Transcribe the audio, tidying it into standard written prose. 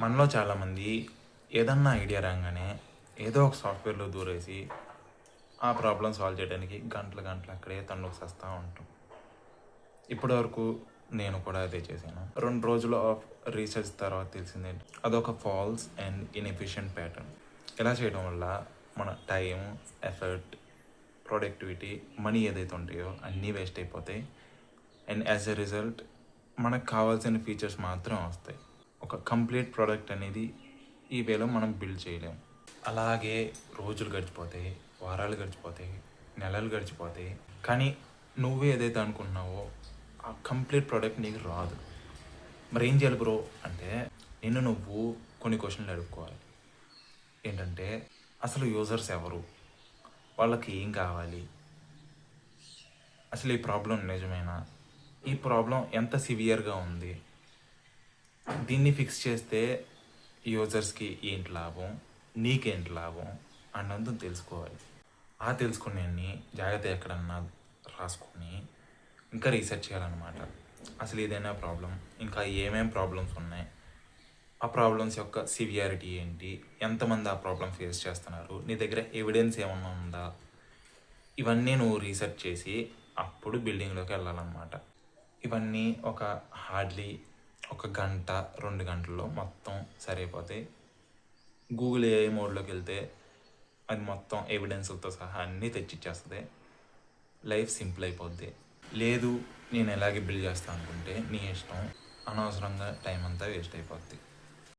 మనలో చాలామంది ఏదన్నా ఐడియా రాగానే ఏదో ఒక సాఫ్ట్వేర్లో దూరేసి ఆ ప్రాబ్లం సాల్వ్ చేయడానికి గంటలు గంటలు అక్కడే తన్నుకు వస్తూ ఉంటాం. ఇప్పటివరకు నేను కూడా అదే చేశాను. 2 రోజులు ఆఫ్ రీసెర్చ్ తర్వాత తెలిసింది అదొక ఫాల్స్ అండ్ ఇన్ఎఫిషియంట్ ప్యాటర్న్. ఇలా చేయడం వల్ల మన టైం, ఎఫర్ట్, ప్రొడక్టివిటీ, మనీ ఏదైతే ఉంటాయో అన్నీ వేస్ట్ అయిపోతాయి. అండ్ యాజ్ ఎ రిజల్ట్ మనకు కావాల్సిన ఫీచర్స్ మాత్రం వస్తాయి. ఒక కంప్లీట్ ప్రోడక్ట్ అనేది ఈ వేలో మనం బిల్డ్ చేయలేము. అలాగే రోజులు గడిచిపోతాయి, వారాలు గడిచిపోతాయి, నెలలు గడిచిపోతాయి. కానీ నువ్వు ఏదైతే అనుకుంటున్నావో ఆ కంప్లీట్ ప్రోడక్ట్ నీకు రాదు. మరి ఏం చేయాలి బ్రో అంటే, నువ్వు కొన్ని క్వశ్చన్లు అడుక్కోవాలి. ఏంటంటే, అసలు యూజర్స్ ఎవరు, వాళ్ళకి ఏం కావాలి, అసలు ఈ ప్రాబ్లం నిజమేనా, ఈ ప్రాబ్లం ఎంత సివియర్గా ఉంది, దీన్ని ఫిక్స్ చేస్తే యూజర్స్కి ఏంటి లాభం, నీకేంటి లాభం అన్నందుకు తెలుసుకోవాలి. ఆ తెలుసుకునేన్ని జాగ్రత్త ఎక్కడన్నా రాసుకొని ఇంకా రీసెర్చ్ చేయాలన్నమాట. అసలు ఏదైనా ప్రాబ్లం, ఇంకా ఏమేం ప్రాబ్లమ్స్ ఉన్నాయి, ఆ ప్రాబ్లమ్స్ యొక్క సివియారిటీ ఏంటి, ఎంతమంది ఆ ప్రాబ్లం ఫేస్ చేస్తున్నారు, నీ దగ్గర ఎవిడెన్స్ ఏమన్నా ఉందా, ఇవన్నీ నువ్వు రీసెర్చ్ చేసి అప్పుడు బిల్డింగ్లోకి వెళ్ళాలన్నమాట. ఇవన్నీ హార్డ్లీ 1 గంట 2 గంటల్లో మొత్తం సరిపోతాయి. గూగుల్ ఏఐ మోడ్లోకి వెళ్తే అది మొత్తం ఎవిడెన్స్లతో సహా అన్నీ తెచ్చిచ్చేస్తుంది. లైఫ్ సింపుల్ అయిపోద్ది. లేదు నేను ఎలాగే బిల్డ్ చేస్తాను అనుకుంటే నీ ఇష్టం, అనవసరంగా టైం అంతా వేస్ట్ అయిపోద్ది.